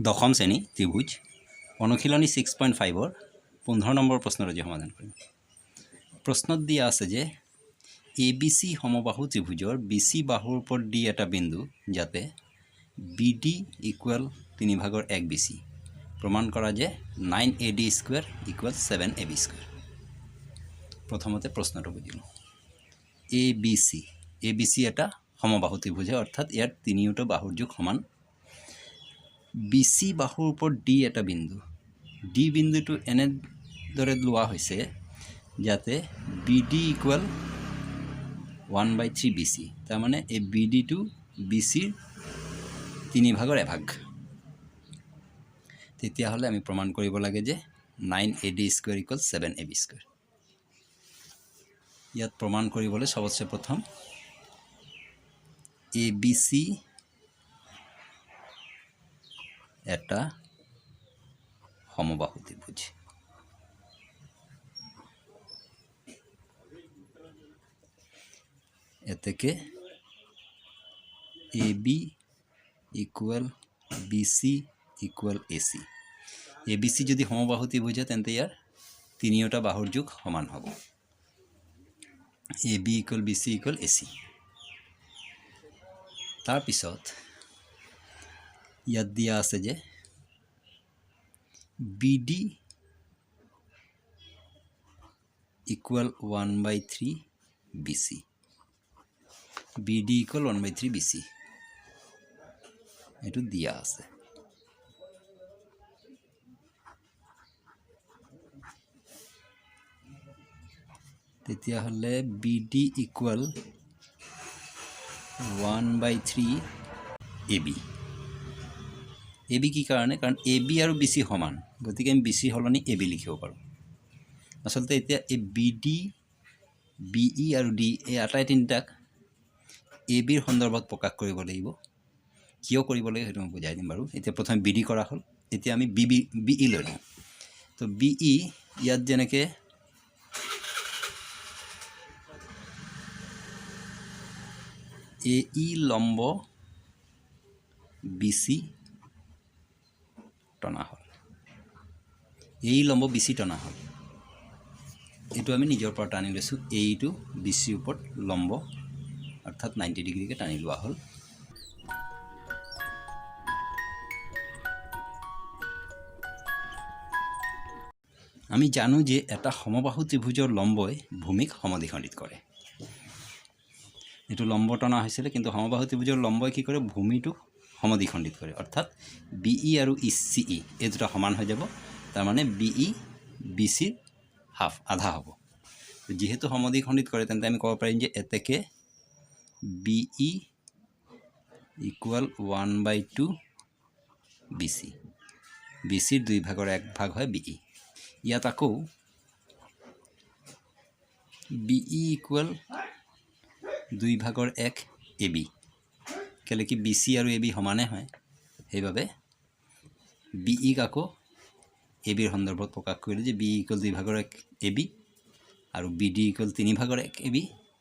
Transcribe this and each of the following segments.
দশম শ্ৰেণী ত্ৰিভুজ অনুশীলনী 6.5 15 নম্বৰ প্ৰশ্নৰ আজি সমাধান কৰিম। প্ৰশ্নত দিয়া আছে যে ABC সমবাহু ত্ৰিভুজৰ BC বাহুৰ ওপৰত D এটা বিন্দু যাতে BD ইকুৱেল 3/1 BC প্ৰমাণ কৰা যে 9AD square equal 7AB square. প্ৰথমতে প্ৰশ্নটো বুজিলোঁ। ABC এটা সমবাহু ত্ৰিভুজ অৰ্থাৎ ইয়াৰ তিনিওটা বাহুৰ যোগ সমান। BC বাহুৰ ওপৰত D এটা বিন্দু, D বিন্দুটো এনেদৰে লোৱা হৈছে যাতে BD ইকুৱেল 1/3 BC। তাৰমানে এই BDটো BCৰ 3/1 তেতিয়াহ'লে আমি প্ৰমাণ কৰিব লাগে যে 9AD square equal 7AB square. ইয়াত প্ৰমাণ কৰিবলৈ সবতছে প্ৰথম ABC এটা সমবাহু ত্রিভুজ। এতেকে AB equal BC equal AC। ABC যদি সমবাহু ত্রিভুজ হয় তেন্তে ইয়ার তিনিওটা বাহুর যোগ সমান হ'ব। AB equal BC equal AC। তার পিছত ইয়াত দিয়া আছে যে BD equal 1/3 BC। BD equal 1/3 BC এটো দিয়া আছে। তেতিয়া হলে BD ইকুয়াল 1/3 AB। AB কি কাৰণে? কাৰণ AB আৰু BC সমান, গতিকে আমি BC হলনি AB লিখিব পাৰোঁ। আসলতে এতিয়া এই BD, BE আৰু D এই আটাই তিনিটাক ABৰ সন্দৰ্ভত প্ৰকাশ কৰিব লাগিব। কিয় কৰিব লাগে সেইটো মই বুজাই দিম বাৰু। এতিয়া প্ৰথমে BD কৰা হ'ল, এতিয়া আমি BE লৈ লওঁ। তো BE ইয়াত যেনেকৈ AE লম্ব BC টনা হ'ল, এই লম্ব BC টনা হ'ল। এইটো আমি নিজৰ পৰা টানি লৈছোঁ। এইটো BC ওপৰত লম্ব অৰ্থাৎ 90 ডিগ্ৰীকে টানি লোৱা হ'ল। আমি জানো যে এটা সমবাহু ত্ৰিভুজৰ লম্বই ভূমিক সমদ্বিখণ্ডিত কৰে। এইটো লম্ব টনা হৈছিলে, কিন্তু সমবাহু ত্ৰিভুজৰ লম্বই কি কৰে? ভূমিটোক সমদ্বিখণ্ডিত কৰে। অৰ্থাৎ BE আৰু CE এই দুটা সমান হৈ যাব। তাৰমানে BE BCৰ হাফ আধা হ'ব। যেহেতু সমদ্বিখণ্ডিত কৰে তেন্তে আমি ক'ব পাৰিম যে এতেকে BE ইকুয়াল 1/2 BC। BCৰ 2/1 হয় BE। ইয়াত আকৌ BE ইকুয়াল 2/1 AB। কেলে কি BC আৰু AB সমানে হয়, সেইবাবে BE আকৌ ABৰ সন্দৰ্ভত প্ৰকাশ কৰিলে যে BE ইকুয়াল 2/1 AB আৰু BD ইকুয়াল 3/1 AB।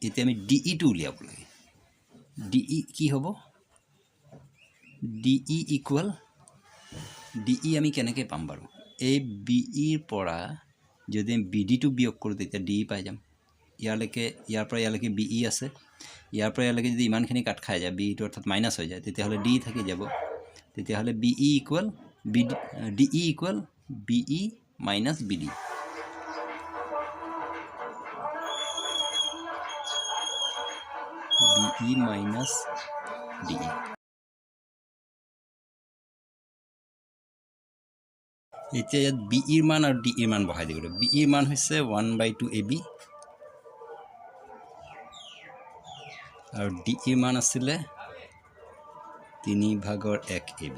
এতিয়া আমি DE টো উলিয়াব লাগে। DE কি হ'ব? DE ইকুয়াল DE আমি কেনেকৈ পাম বাৰু? এই BEৰ পৰা যদি আমি BD টো বিয়োগ কৰোঁ তেতিয়া DE পাই যাম। ইয়াৰ পৰা ইয়ালৈকে BE আছে, ইয়াৰ পৰা ইয়ালৈকে যদি ইমানখিনি কাট খাই যায় BE টো অৰ্থাৎ মাইনাছ হৈ যায়, তেতিয়াহ'লে DE থাকি যাব। তেতিয়াহ'লে BE equal DE equal BE minus BD। BE minus DE। এতিয়া ইয়াত BEৰ মান আৰু DEৰ মান বহাই দিব লাগিব। BEৰ মান হৈছে 1/2 AB আৰু DEৰ মান আছিলে 3/1 AB।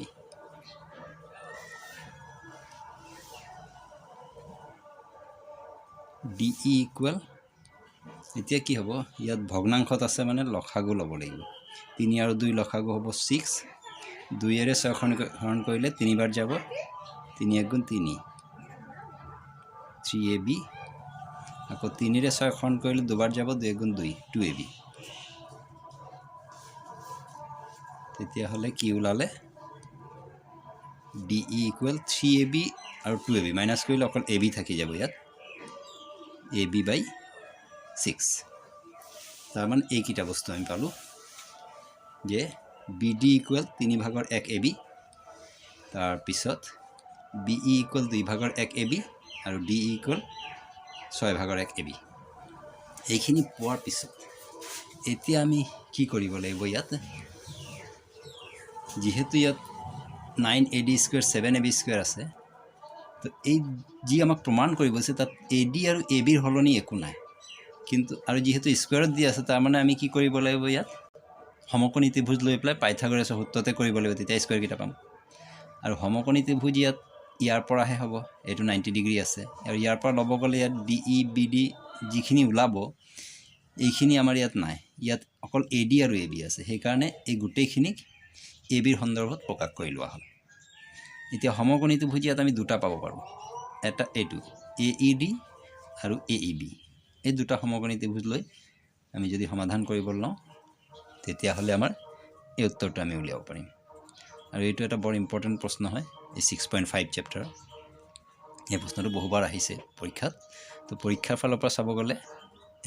DE ইকুয়াল এতিয়া কি হ'ব? ইয়াত ভগ্নাংশত আছে মানে লসাগু ল'ব লাগিব। 3 আৰু 2 লসাগু হ'ব 6। 2ৰে 6 হৰণ কৰিলে 3 বাৰ যাব, 3 × 3 3AB। আকৌ 3ৰে 6 হৰণ কৰিলে দুবাৰ যাব, 2 × 2 2AB। তেতিয়াহ'লে কি ওলালে? ডি ই ইকুৱেল 3ab আৰু 2ab মাইনাছ কৰিলে অকল ab থাকি যাব ইয়াত ab/6 তাৰমানে এইকেইটা বস্তু আমি পালোঁ যে BD ইকুৱেল 3/1 AB তাৰপিছত BE ইকুৱেল 2/1 AB আৰু DE ইকুৱেল 6/1 AB এইখিনি পোৱাৰ পিছত এতিয়া আমি কি কৰিব লাগিব ইয়াত যেহেতু ইয়াত 9AD² 7AB² আছে তো এই যি আমাক প্ৰমাণ কৰিব আছে তাত AD আৰু ABৰ হলনি একো নাই কিন্তু আৰু যেহেতু স্কোৱাৰত দি আছে তাৰমানে আমি কি কৰিব লাগিব ইয়াত সমকোণী ত্ৰিভুজ লৈ পেলাই পাইথাগোৰাছৰ সূত্ৰতে কৰিব লাগিব তেতিয়া স্কোৱাৰকেইটা পাম আৰু সমকোণী ত্ৰিভুজ ইয়াৰ পৰাহে হ'ব এইটো 90 ডিগ্ৰী আছে আৰু ইয়াৰ পৰা ল'ব গ'লে ইয়াত DE BD যিখিনি ওলাব এইখিনি আমাৰ ইয়াত নাই ইয়াত অকল AD আৰু AB আছে সেইকাৰণে এই গোটেইখিনিক ABৰ সন্দৰ্ভত প্ৰকাশ কৰি লোৱা হ'ল এতিয়া সমকোণী ত্ৰিভুজ ইয়াত আমি দুটা পাব পাৰোঁ এটা এইটো AED আৰু AEB এই দুটা সমকোণী ত্ৰিভুজ লৈ আমি যদি সমাধান কৰিব লওঁ তেতিয়াহ'লে আমাৰ এই উত্তৰটো আমি উলিয়াব পাৰিম আৰু এইটো এটা বৰ ইম্পৰ্টেণ্ট প্ৰশ্ন হয় এই 6.5 চেপ্টাৰ এই প্ৰশ্নটো বহুবাৰ আহিছে পৰীক্ষাত তো পৰীক্ষাৰ ফালৰ পৰা চাব গ'লে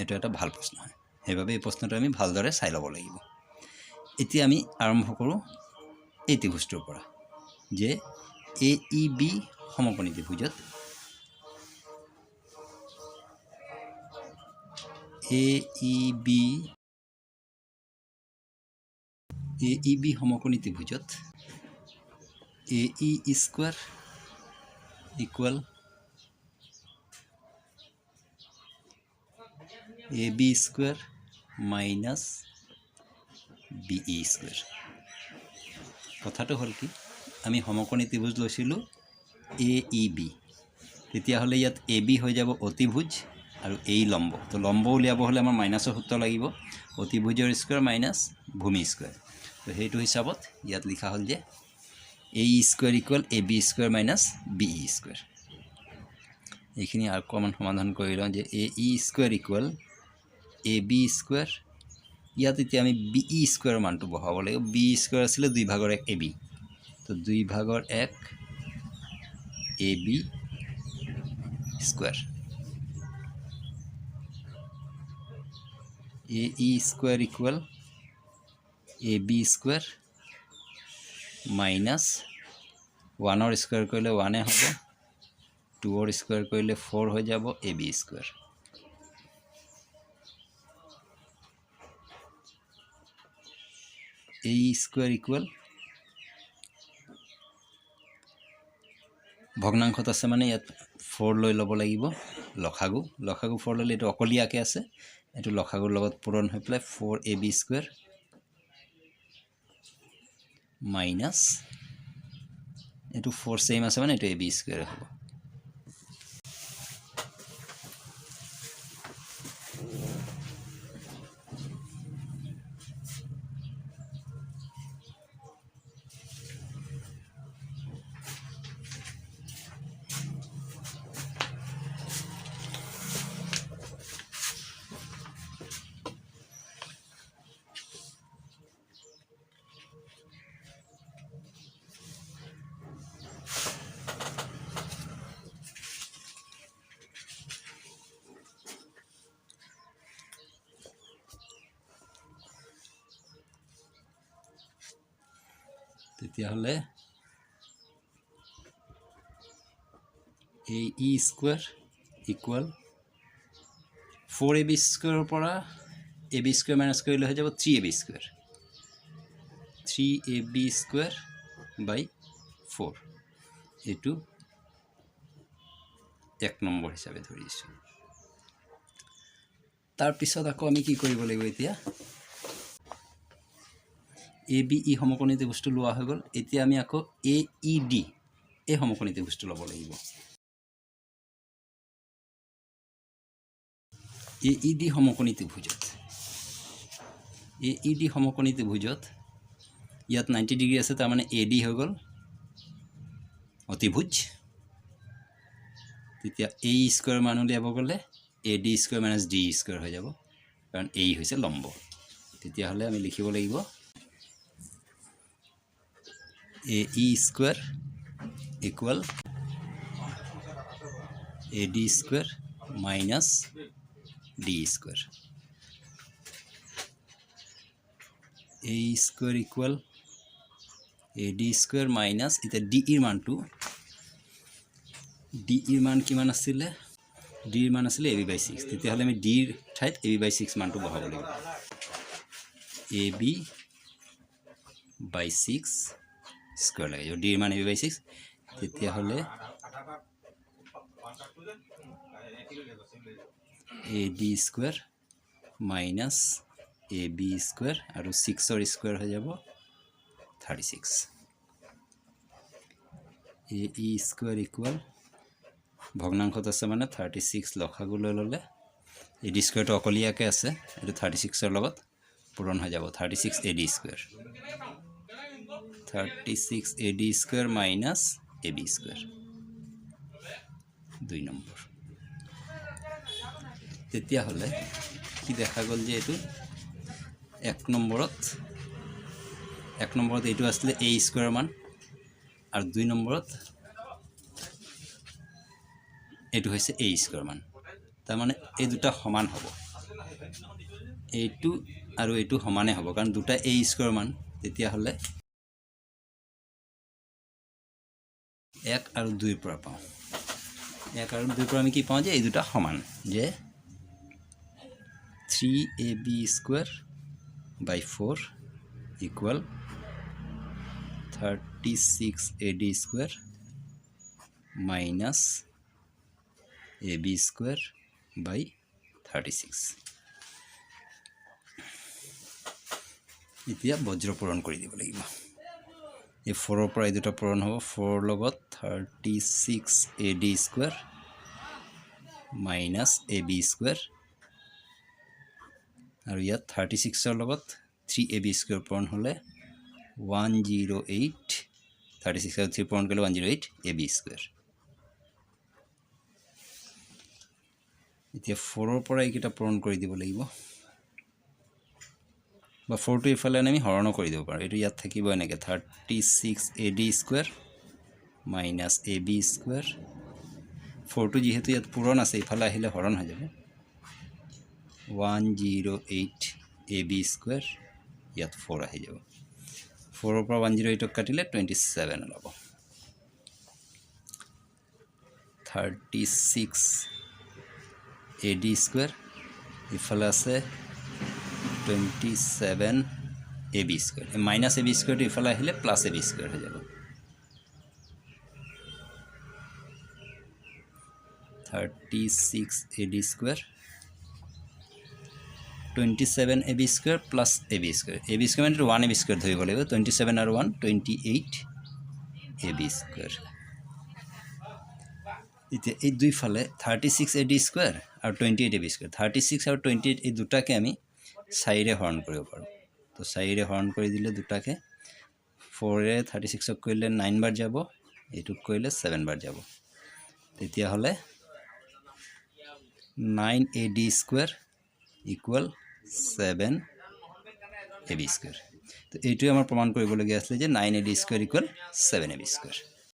এইটো এটা ভাল প্ৰশ্ন হয় সেইবাবে এই প্ৰশ্নটো আমি ভালদৰে চাই ল'ব লাগিব এতিয়া আমি আৰম্ভ কৰোঁ এই ত্ৰিভুজটোৰ পৰা যে AEB সমকোণী ত্ৰিভুজত AEB সমকোণী ত্ৰিভুজত AE square equal AB square minus BE square কথাটো হ'ল কি আমি সমকোণী ত্ৰিভুজ লৈছিলোঁ AEB তেতিয়াহ'লে ইয়াত AB হৈ যাব অতিভুজ আৰু এই লম্ব তো লম্ব উলিয়াব হ'লে আমাৰ মাইনাছৰ সূত্ৰ লাগিব অতিভুজৰ স্কোৱাৰ মাইনাছ ভূমি স্কোৱাৰ তো সেইটো হিচাপত ইয়াত লিখা হ'ল যে AE square equal AB square minus BE square এইখিনি আৰু অকণমান সমাধান কৰি লওঁ যে AE square equal AB square ইয়াত এতিয়া আমি BE স্কোৱাৰৰ মানটো বহাব লাগিব BE স্কোৱাৰ আছিলে 2/1 AB তো 2/1 AB square AE square equal AB square minus 1ৰ স্কোৱাৰ কৰিলে 1 হ'ব 2ৰ স্কোৱাৰ কৰিলে 4 হৈ যাব AB square AE square equal ভগ্নাংশত আছে মানে ইয়াত 4 লৈ ল'ব লাগিব লসাগু 4 ল'লে এইটো অকলীয়াকৈ আছে এইটো লসাগুৰ লগত পূৰণ হৈ পেলাই 4AB স্কোৱাৰ মাইনাছ এইটো 4 চেম আছে মানে এইটো AB স্কোৱাৰ হ'ব তেতিয়াহ'লে AE স্কোৱাৰ ইকুৱেল 4AB স্কোৱাৰৰ পৰা AB স্কোৱাৰ মাইনাছ কৰিলে হৈ যাব 3AB স্কোৱাৰ 3AB স্কোৱাৰ বাই 4 এইটো 1 নম্বৰ হিচাপে ধৰিছোঁ তাৰপিছত আকৌ আমি কি কৰিব লাগিব এতিয়া ABE সমকোণী ত্ৰিভুজটো লোৱা হৈ গ'ল এতিয়া আমি আকৌ AED এই সমকোণী ত্ৰিভুজটো ল'ব লাগিব AED সমকোণী ত্ৰিভুজত ইয়াত 90 ডিগ্ৰী আছে তাৰমানে AD হৈ গ'ল অতিভুজ তেতিয়া AE স্কোৱাৰ মান উলিয়াব গ'লে AD square minus DE square হৈ যাব কাৰণ এই হৈছে লম্ব তেতিয়াহ'লে আমি লিখিব লাগিব AE square equal AD square minus DE square A square equal AD square minus এতিয়া DE মানটো DE মান কিমান আছিলে D মান আছিলে AB/6 তেতিয়াহ'লে আমি D ঠাইত AB/6 মানটো বহাব লাগিব AB/6 স্কোয়ার লাগে D মান AB/6 তেতিয়াহ'লে AD square minus AB square আৰু 6 স্কোয়াৰ হৈ যাব 36 AE স্কোয়াৰ ইকুয়াল ভগ্নাংশত আছে মানে 36 লসাগুলৈ ল'লে AD স্কোয়াৰটো অকলীয়াকৈ আছে এইটো 36 লগত পূৰণ হৈ যাব 36 AD square 36 AD square minus AB square 2 number তেতিয়াহ'লে কি দেখা গ'ল যে এইটো 1 নম্বৰত এইটো আসলে A স্কোয়াৰ মান আৰু 2 নম্বৰত এইটো হৈছে A স্কোয়াৰ মান তাৰ মানে এই দুটা সমান হ'ব এইটো আৰু এইটো সমানে হ'ব কাৰণ দুটা A স্কোয়াৰ মান তেতিয়াহ'লে 1 আৰু 2 পৰা পাওঁ 1 আৰু 2 পৰা আমি কি পাওঁ যে এই দুটা সমান যে 3AB square by 4 equal 36 AD square minus AB square by 36 এতিয়া বজ্ৰ পূৰণ কৰি দিব লাগিব এই 4 ৰ পৰা এই দুটা পূৰণ হ'ব 4 লগত 36 AD square minus AB square আৰু ইয়াত 36 ৰ লগত 3AB স্কোয়াৰ পূৰণ হ'লে 108 36 আৰু 3 পূৰণ কৰিলে 108 AB স্কোয়াৰ এতিয়া 4 ৰ পৰা এইকেইটা পূৰণ কৰি দিব লাগিব বা 4 টো ইফালে আমি হৰণ কৰি দিব পাৰোঁ এইটো ইয়াত থাকিব এনেকৈ 36 AD square minus AB square 4 টো যেহেতু ইয়াত পূৰণ আছে ইফালে আহিলে হৰণ হৈ যাব 108 AB square ইয়াত 4 আহি যাব 4 ৰ পৰা 108 কাটিলে 27 ওলাব 36 AD square ইফালে আছে 27 AB square minus AB square ইফালে আহিলে প্লাস AB square হৈ যাব 36 AD square 27 AB square plus AB square মানে 1 AB square ধৰিব লাগিব 27 আৰু 1 28 AB square এতিয়া এই দুই ফালে 36 AD square আৰু 28 AB square 36 আৰু 28 এই দুটাকে আমি 4 ৰে হৰণ কৰিব পাৰোঁ তো 4 ৰে হৰণ কৰি দিলে দুটাকে 4 ৰে 36 ক কৰিলে 9 বাৰ যাব এইটোক কৰিলে 7 বাৰ যাব তেতিয়া হলে 9 AD square equal 7 AB square তো এইটোৱে আমাৰ প্ৰমাণ কৰিবলগীয়া আছিল যে 9 AD square equal 7 AB square